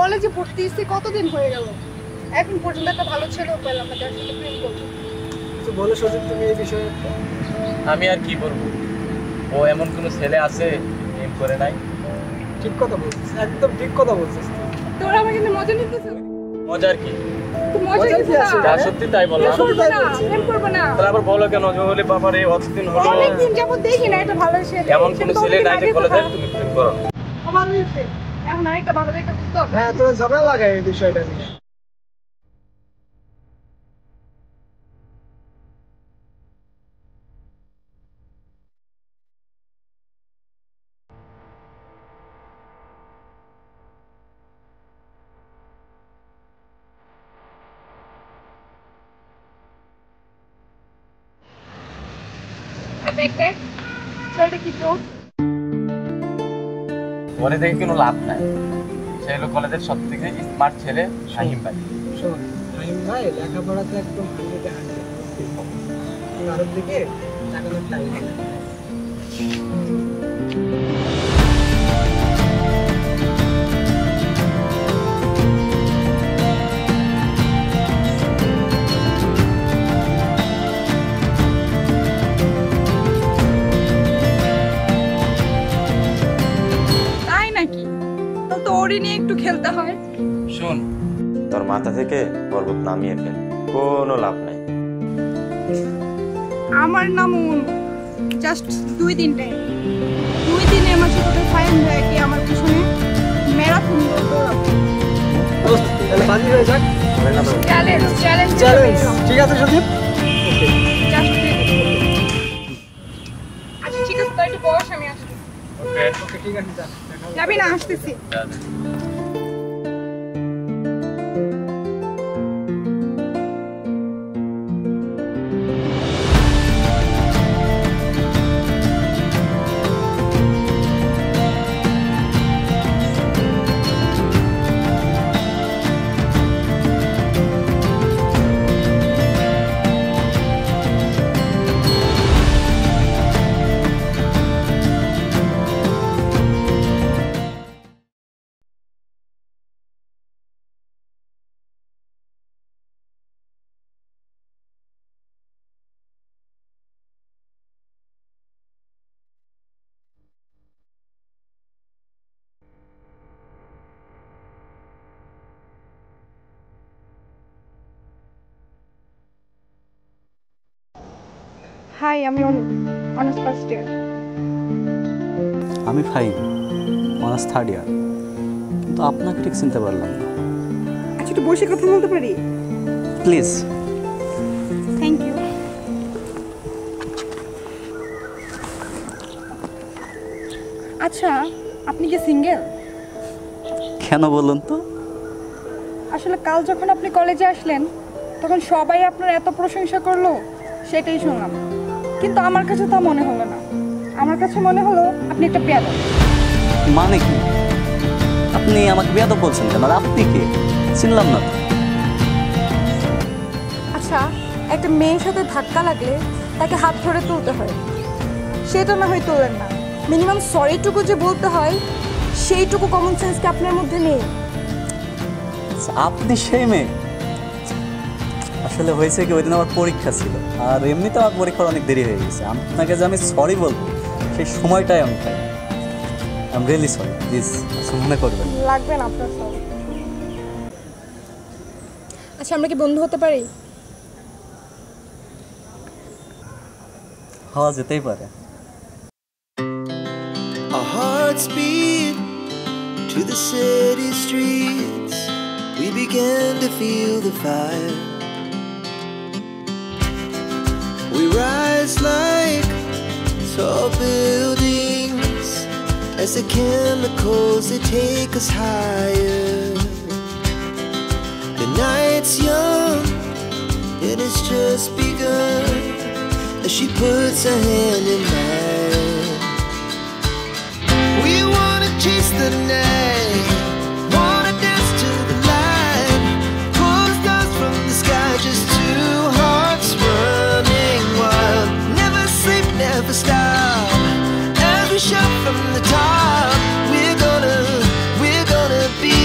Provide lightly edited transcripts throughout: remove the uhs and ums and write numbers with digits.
কলেজে ভর্তি হয়েছি কতদিন হয়ে গেল, এখন পর্যন্ত একটা ভালো ছেলেও পেলাম না যার সাথে প্রেম করবো। তো বলো সজীব তুমি এই বিষয়ে। আমি আর কি বলবো, ও এমন কোনো ছেলে আছে প্রেম করে নাই। ঠিক কথা বলছিস, একদম ঠিক কথা বলছিস। তোরা আমাকে নিয়ে মজা নিতেছিস? মজার কি, তো মজা নিতে না। যা সত্যি তাই বললাম। প্রেম করবো না। তাহলে আবার বলো কেন যে হলে বাবারে অতদিন হলো অনেকদিন যাবত দেখি না একটা ভালো ছেলে। এমন কোনো ছেলে নাই যে কলেজে তুমি প্রেম করো। আমার হয়েছে এখন আরেকটা ভালো দেখে করতে হবে। হ্যাঁ তোরা ঝগড়া লাগায় এই বিষয়টা নিয়ে। দেখতে ছেলেটা কি তো বলে দেখে কোনো লাভ নাই। সে হলো কলেজের সব থেকে স্মার্ট ছেলে শাহিম ভাই। শোন শাহিম ভাই লেখাপড়াতে একদম 100-100 কারোর দিকে তাকানোর টাইম নেই। তাই নাকি? তো ওরই নিয়ে একটু খেলতে হয়। শোন, তোর মাথা থেকে পর্বত নামিয়ে ফেল, কোনো লাভ নাই। আমার নাম জাস্ট 2 দিন টাইম, 2 দিনে আমার সাথে ফাইন হয়ে কি আমার পিছনে ম্যারাথন দৌড়াবো। তাহলে বাজি হয়ে যাক। চ্যালেঞ্জ চ্যালেঞ্জ চ্যালেঞ্জ ঠিক আছে সজীব। আচ্ছা ঠিক আছে, তাই একটু বস, আমি আসছি। ওকে ওকে ঠিক আছে যা। যাবি না? আসতেছি। হাই, আমি অনার্স ফার্স্ট ইয়ার। আমি ফাইন, অনার্স 3rd ইয়ার। কিন্তু আপনাকে ঠিক চিনতে পারলাম না। আচ্ছা একটু বসে কথা বলতে পারি? প্লিজ। Thank you. আচ্ছা আপনি কি সিঙ্গেল? কেন বলুন তো? আসলে কাল যখন আপনি কলেজে আসলেন তখন সবাই আপনার এত প্রশংসা করলো, সেটাই শুনলাম। কিন্তু আমার কাছে তা মনে হলো না। আমার কাছে মনে হলো আপনি একটা বেয়াদব। মানে কি? আপনি আমাকে বেয়াদব বলছেন কেন? আর আপনি কে? চিনলাম না তো। আচ্ছা একটা মেয়ের সাথে ধাক্কা লাগলে তাকে হাত ধরে তুলতে হয়, সেটা না হয় তোলেন না। মিনিমাম সরিটুকু যে বলতে হয় সেইটুকু কমন সেন্স কি আপনার মধ্যে নেই? আপনি সেই মেয়ে? আসলে হয়েছে কি, ওই দিন আমার পরীক্ষা ছিল, আর এমনিতে আমার পরীক্ষার অনেক দেরি হয়ে গেছে। আপনাকে যে আমি সরি বলবো সেই সময়টাই আমি পাই। I am really sorry, please মনে করবেন। লাগবে না আপনার সরি। আচ্ছা আমরা কি বন্ধু হতে পারি? হওয়া যেতেই পারে। Our hearts beat to the city streets. We began to feel the fire. We rise like tall buildings as the chemicals they take us higher. The night's young and it's just begun as she puts her hand in mine. We wanna chase the night, wanna dance to the light, pull the stars from the sky, just two hearts running wild. Never sleep, never stop, as we shout from the top. We're gonna be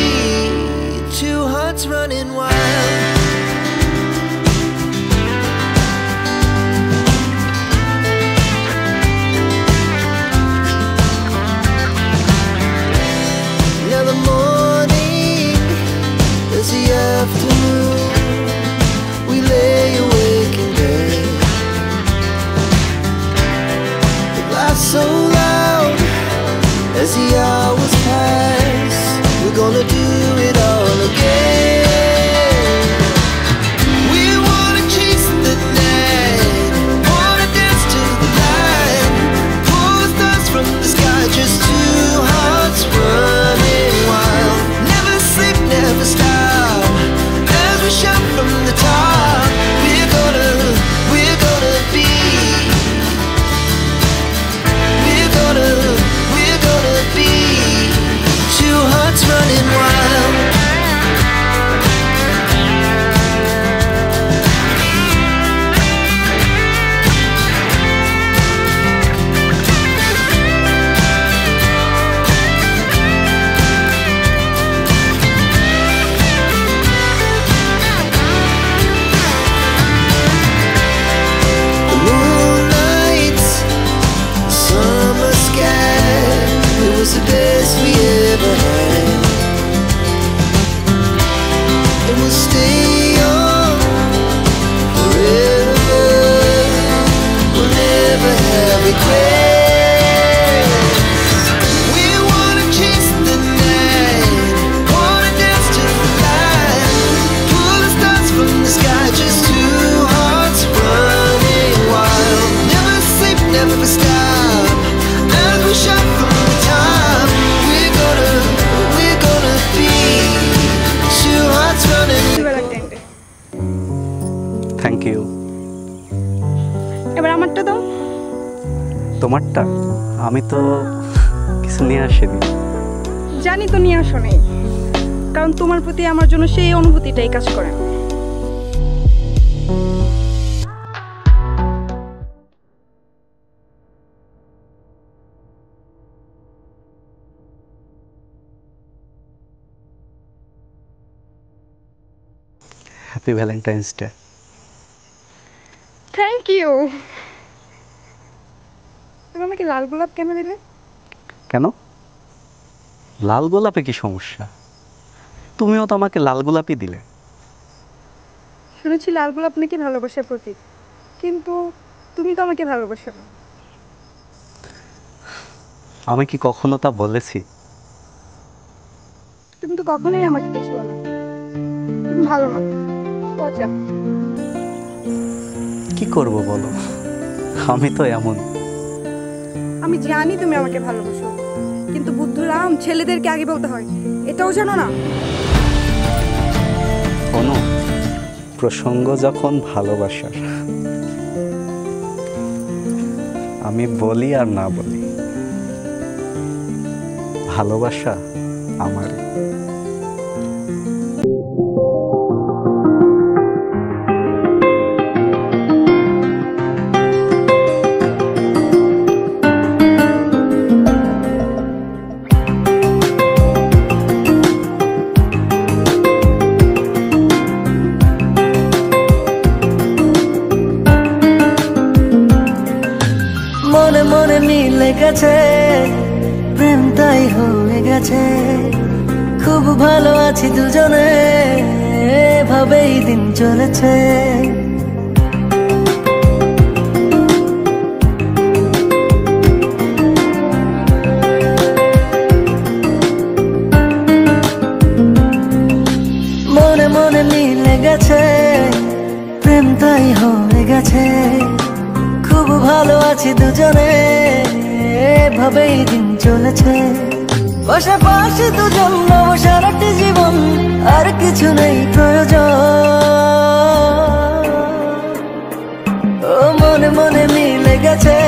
you. এবার আমারটা দাও। তোমারটা? আমি তো কিছু নিয়ে আসিনি। জানি তো নিয়ে আসো নেই, কারণ তোমার প্রতি আমার জন্য সেই অনুভূতিটাই কাজ করে। Happy Valentine's day. Thank you. তুমি আমাকে লাল গোলাপ কেন দিলে? কেন? লাল গোলাপে কি সমস্যা? তুমিও তো আমাকে লাল গোলাপই দিলে। শুনেছি লাল গোলাপ নাকি ভালোবাসার প্রতীক, কিন্তু তুমি তো আমাকে ভালোবাসো না। আমি কি কখনো তা বলেছি? তুমি তো কখনোই আমাকে কিছু বলো না। তুমি ভালো না, পচা। কি করব বলো, আমি তো এমন। আমি জানি তুমি আমাকে ভালোবাসো, কিন্তু বুদ্ধুরাম ছেলেদেরকে আগে বলতে হয়, এটাও জানো না? কোনো প্রসঙ্গ যখন ভালোবাসার, আমি বলি আর না বলি, ভালোবাসা আমারই। মনে মনে মিলে গেছে, প্রেম তাই হয়ে গেছে। খুব ভালো আছি দুজনে, এভাবেই দিন চলেছে। মনে মনে মিলে গেছে, প্রেম তাই হয়ে গেছে। খুব ভালো আছি দুজনে, এভাবেই দিন চলেছে। পাশাপাশি দুজন নব সারাটি জীবন, আর কিছু নেই প্রয়োজন। ও মনে মনে মিলে গেছে,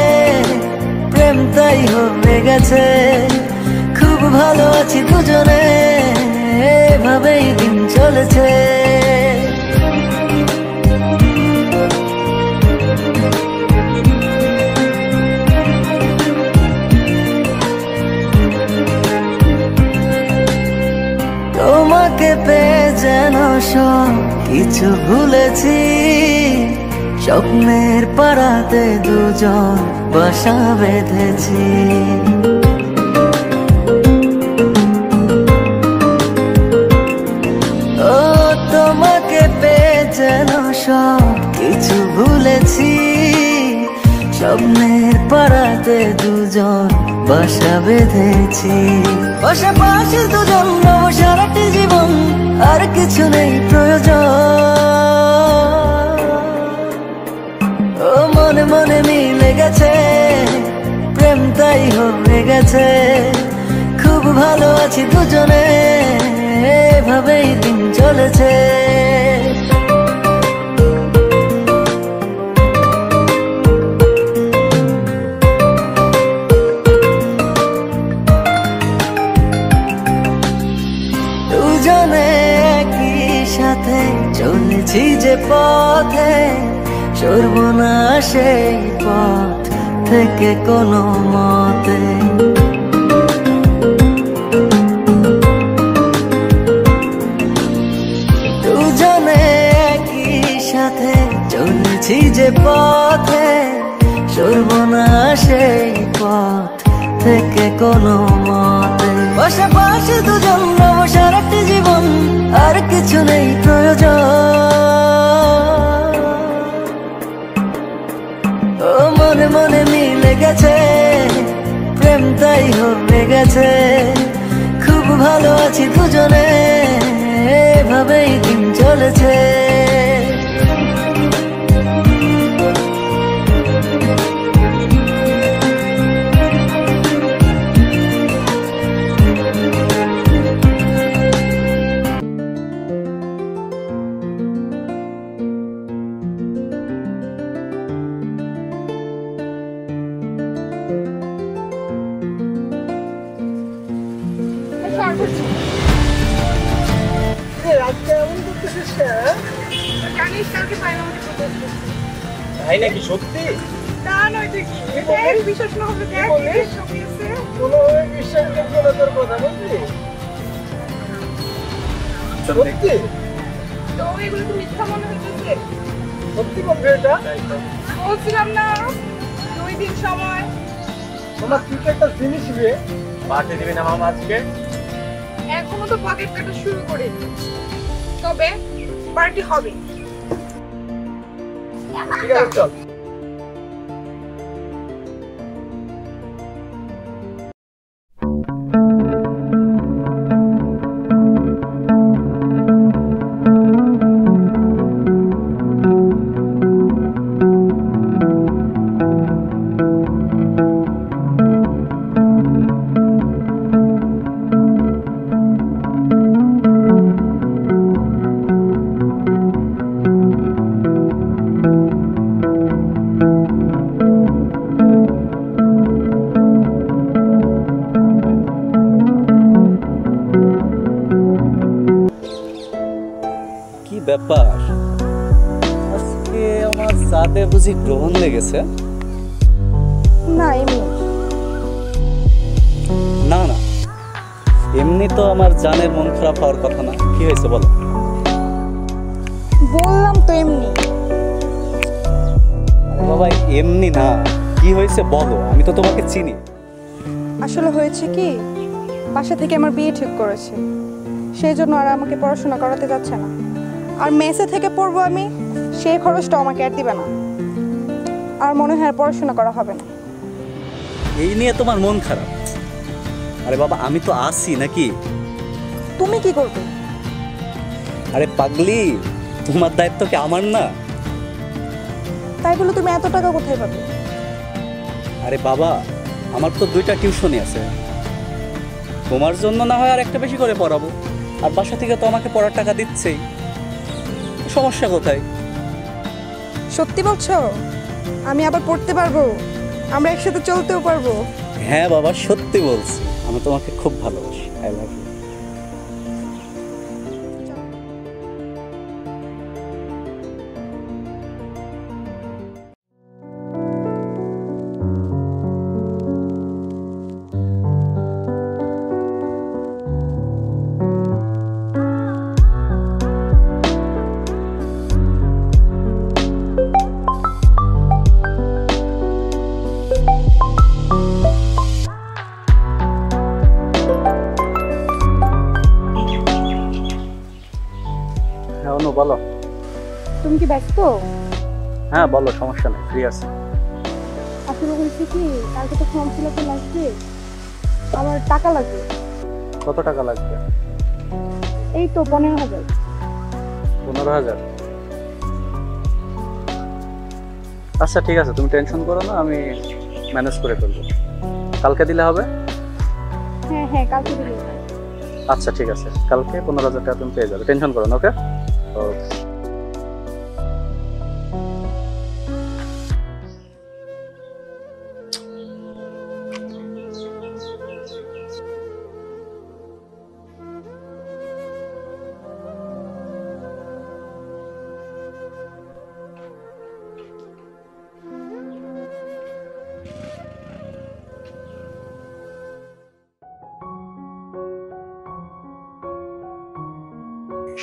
প্রেম তাই হয়ে গেছে। খুব ভালো আছি দুজনে, এভাবেই দিন চলেছে। তোমাকে পেয়ে যেন সব কিছু ভুলেছি। স্বপ্নের পাড়াতে দুজন বাসা বেঁধেছি। ও তোমাকে পেয়ে যেন সব কিছু ভুলেছি। স্বপ্নের পাড়াতে দুজন বাসা বেঁধেছি। পাশাপাশি দুজন নব সারাটি জীবন, আর কিছু নেই প্রয়োজন। ও মনে মনে মিলে গেছে, প্রেম তাই হয়ে গেছে। খুব ভালো আছি দুজনে, এভাবেই দিন চলেছে। দুজনে একই সাথে চলেছি যে পথে, সরব না সেই পথ থেকে কোনো মতে। দুজনে একই সাথে চলেছি যে পথে, সরব না সেই পথ থেকে কোনো মতে। পাশাপাশি দুজন নব সারাটি জীবন, আর কিছু নেই প্রয়োজন। ও মনে মনে মিলে গেছে, প্রেম তাই হয়ে গেছে। খুব ভালো আছি দুজনে, এভাবেই দিন চলেছে। কালকে ফাইনাল আমাকে প্রপোজ করছে। তাই নাকি সত্যি? না নয় তুই কি দেখ, বিশ্বাস না হবে দেখ, বলিস? ছবি আছে। কোনোভাবে বিশ্বাস করবো না তোর কথা বলছি। সত্যি? তো এগুলো তো মিথ্যা মনে হচ্ছে। সত্যি বলবে এটা? বলছিলাম না 2 দিন সময়। তোমার কি একটা জিনিস রে? পার্টি দিবি না মামা আজকে? এখনো তো পকেট কাটা শুরু করিনি, তবে পার্টি হবে। ঠিক আছে চল। কি ব্যাপার, আজকে আমার চাঁদে বুঝি গ্রহণ লেগেছে? না এমনি। না না, এমনি তো আমার জানের মন খারাপ হওয়ার কথা না। কি হয়েছে বলো? বললাম তো এমনি। আরে বাবা এমনি না, কি হয়েছে বলো, আমি তো তোমাকে চিনি। আসলে হয়েছে কি, বাসা থেকে আমার বিয়ে ঠিক করেছে, সেই জন্য আর আমাকে পড়াশোনা করাতে যাচ্ছে না। আর মেসে থেকে পড়বো আমি, সেই খরচটা আমাকে আর দিবে না। আর মনে হয় আর পড়াশোনা করা হবে না। এই নিয়ে তোমার মন খারাপ? আরে বাবা আমি তো আছি নাকি। তুমি কি করবে? আরে পাগলি, তোমার দায়িত্ব কি আমার না? তাই বলে তুমি এত টাকা কোথায় পাবে? আরে বাবা আমার তো 2টা টিউশনই আছে, তোমার জন্য না হয় আর একটা বেশি করে পড়াবো। আর বাসা থেকে তো আমাকে পড়ার টাকা দিচ্ছেই, সমস্যা কোথায়? সত্যি বলছো? আমি আবার পড়তে পারবো, আমরা একসাথে চলতেও পারবো। হ্যাঁ বাবা সত্যি বলছি, আমি তোমাকে খুব ভালোবাসি। I love you. হ্যাঁ অনু বলো। তুমি কি ব্যস্ত? হ্যাঁ বলো, সমস্যা নেই, ফ্রি আছি। আসলে হয়েছে কি, কালকে তো ফর্ম ফিল আপে লাগবে, আমার টাকা লাগবে। কত টাকা লাগবে? এই তো 15,000। 15,000? আচ্ছা ঠিক আছে, তুমি টেনশন করো না, আমি ম্যানেজ করে ফেলবো। কালকে দিলে হবে? হ্যাঁ হ্যাঁ, কালকে দিলে। আচ্ছা ঠিক আছে, কালকে 15,000 টাকা তুমি পেয়ে যাবে, টেনশন করো না। ওকে ওকে।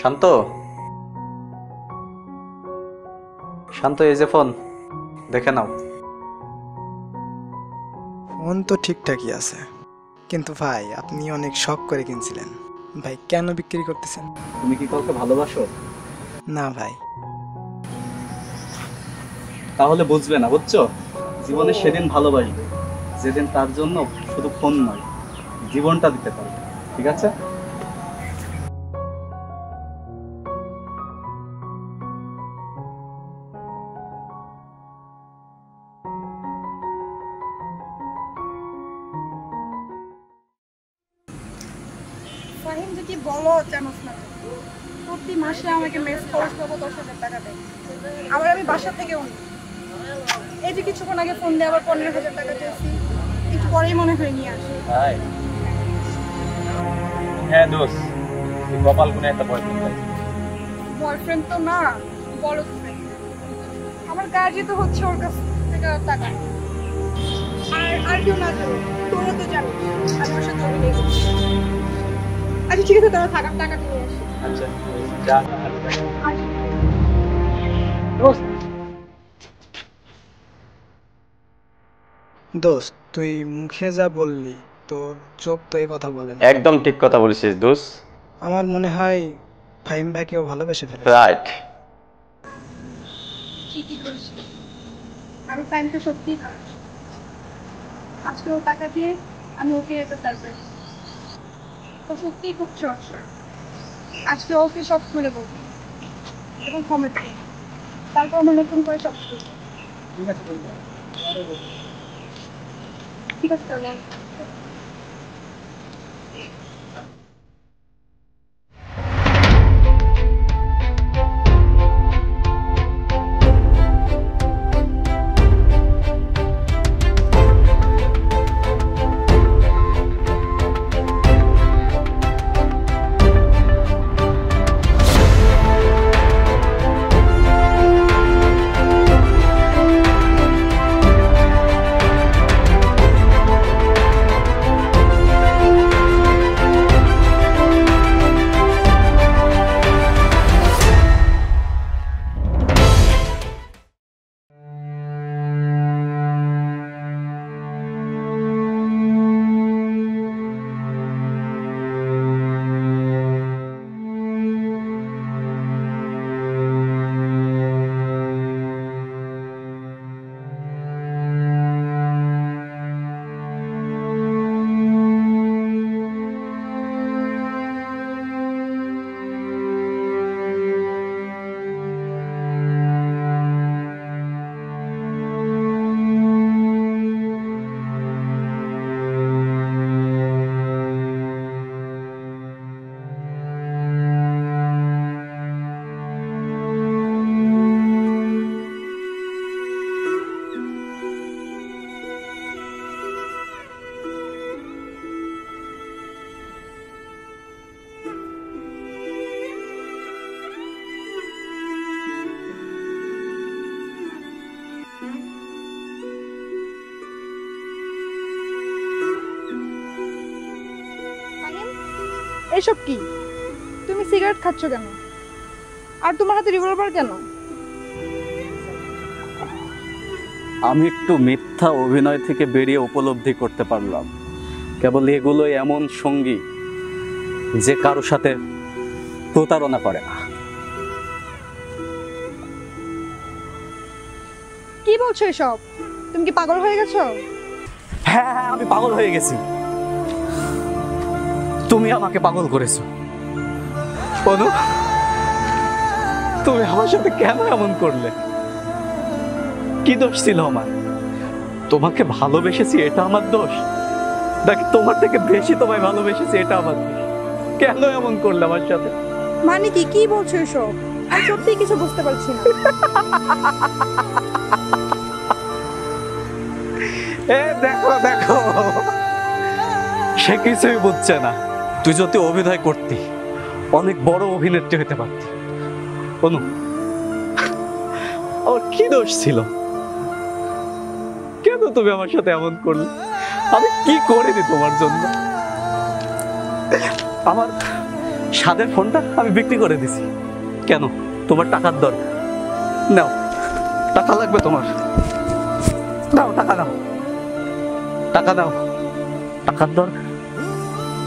শান্ত, শান্ত এই যে ফোন, দেখে নাও। ফোন তো ঠিকঠাকই আছে, কিন্তু ভাই আপনি অনেক শখ করে কিনছিলেন, ভাই কেন বিক্রি করতেছেন? তুমি কি কাউকে ভালোবাসো? না ভাই। তাহলে বুঝবে না, বুঝছো? জীবনে সেদিন ভালোবাসবে যেদিন তার জন্য শুধু ফোন নয়, জীবনটা দিতে পারবে। ঠিক আছে? ফাহিম যে কি বলো জানোস না, প্রতি মাসে আমাকে মেস খরচ পাবো 10,000 টাকা দেয়। আবার আমি বাসা থেকেও নিই। এই যে কিছুক্ষণ আগে ফোন দিয়ে আবার 15,000 টাকা চেয়েছি, একটু পরেই মনে হয় নিয়ে আসি। তাই? হ্যাঁ দোস্ত, কপাল গুনে একটা বয়ফ্রেন্ড আছে। বয়ফ্রেন্ড তো না, বলো তুমি। আমার কাজই তো হচ্ছে ওর কাছ থেকে টাকা। আর কেউ না জানো, তোরা তো জানো আমি ওর সাথে অভিনয় করছি। আচ্ছা ঠিক আছে, তোরা থাক, আমি টাকা নিয়ে আসি। আচ্ছা যা। আসি। দোস্ত, দোস্ত তুই মুখে যা বললি তোর চোখ তো এই কথা বলে না। একদম ঠিক কথা বলেছিস দোষ। আমার মনে হয় ফাহিম ভাইকেও ভালোবেসে ফেলে। রাইট। ঠিকই করছি, আমি টাইমটা সত্যিই খারাপ। আজকে ও টাকা দিয়ে আমি ওকে একটা সারপ্রাইজ। ও সত্যিই খুব চর্চা। আজকে ওকে সব খুলে বলবো এবং ক্ষমা চাই। তারপর আমরা নতুন করে সব শুরু করবো। ঠিক আছে বন্ধু, পরে বলবো। ঠিক আছে তাহলে। এসব কি? তুমি সিগারেট খাচ্ছ কেন? আর তোমার হাতে রিভলভার কেন? আমি একটু মিথ্যা অভিনয় থেকে বেরিয়ে উপলব্ধি করতে পারলাম কেবল এগুলোই এমন সঙ্গী যে কারোর সাথে প্রতারণা করে না। কি বলছো এসব? তুমি কি পাগল হয়ে গেছো? হ্যাঁ হ্যাঁ, আমি পাগল হয়ে গেছি। তুমি আমাকে পাগল করেছো অনু। তুমি আমার সাথে কেন এমন করলে? কি দোষ ছিল আমার? তোমাকে ভালোবেসেছি এটা আমার দোষ, নাকি তোমার থেকে বেশি তোমায় ভালোবেসেছি এটা আমার দোষ? কেন এমন করলে আমার সাথে? মানে কি কি বলছো এসব? আমি সত্যি কিছু বুঝতে পারছি না। এ দেখো দেখো, সে কিছুই বুঝছে না। তুই যদি অভিনয় করতি অনেক বড় অভিনেত্রী হতে পারতি অনু। আমার কি দোষ ছিল? কেন তুমি আমার সাথে এমন করলে? আমি কি করিনি তোমার জন্য? আমার স্বাদের ফোনটা আমি বিক্রি করে দিছি কেন? তোমার টাকার দরকার, নাও টাকা লাগবে তোমার, নাও টাকা নাও, টাকা দাও। টাকার দরকার,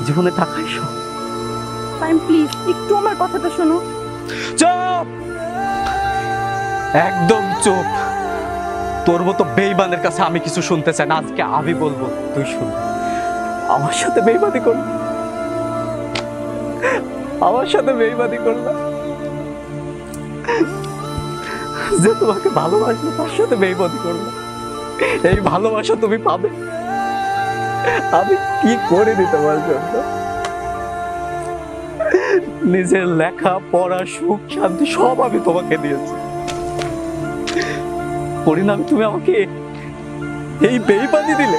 জীবনে টাকাই সব। টাইম প্লিজ একটু আমার কথাটা শোনো। চুপ, একদম চুপ। তোর মতো বেঈমানের কাছে আমি কিছু শুনতে চাই না। আজকে আমি বলবো, তুই শুন। আমার সাথে বেঈমানি করল, আমার সাথে বেঈমানি করল। যে তোমাকে ভালোবাসলো তার সাথে বেঈমানি করলো। এই ভালোবাসা তুমি পাবে? আমি কি করে দিই তোমার জন্য? নিজের লেখা পড়া সুখ শান্তি সব আমি তোমাকে দিয়েছি, পরিণাম তুমি আমাকে এই বেঈমানি দিলে।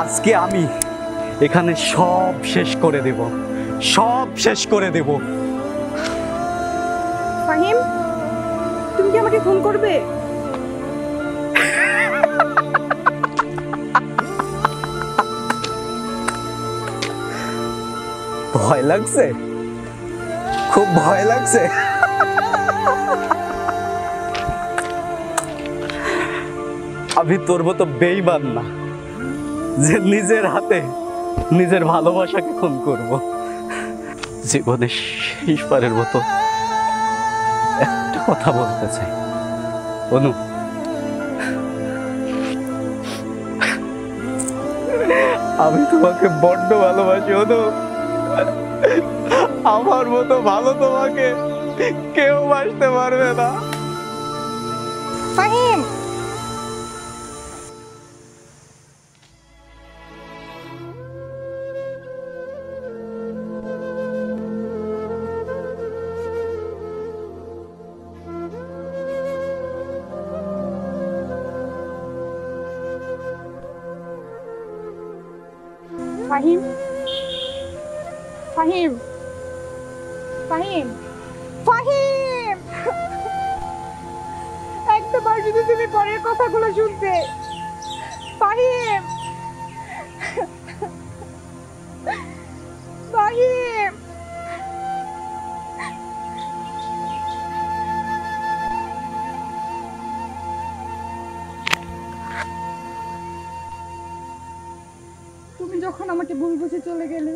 আজকে আমি এখানে সব শেষ করে দেব, সব শেষ করে দেব। ফাহিম, তুমি কি আমাকে খুন করবে? ভয় লাগছে, খুব ভয় লাগছে। আমি তোর মতো বেঈমান না যে নিজের হাতে নিজের ভালোবাসাকে খুন করব। জীবনে শেষবারের মতো একটা কথা বলতে চাই, অনু, আমি তোমাকে বড্ড ভালোবাসি অনু। আমার মতো ভালো তোমাকে কেউ বাসতে পারবে না। ফাহিম, ফাহিম, ফাহিম, ফাহিম, ফাহিম, একটাবার যদি তুমি পরের কথাগুলো শুনতে। ফাহিম, ফাহিম, তুমি যখন আমাকে ভুল বুঝে চলে গেলে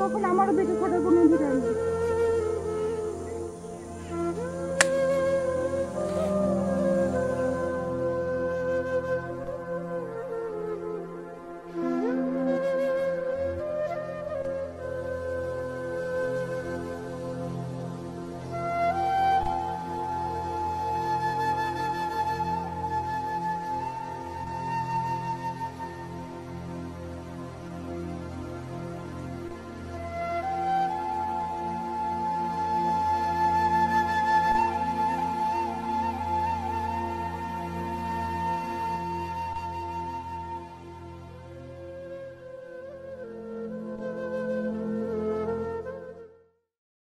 তখন আমারও বেঁচে থাকার কোনো অধিকার নেই।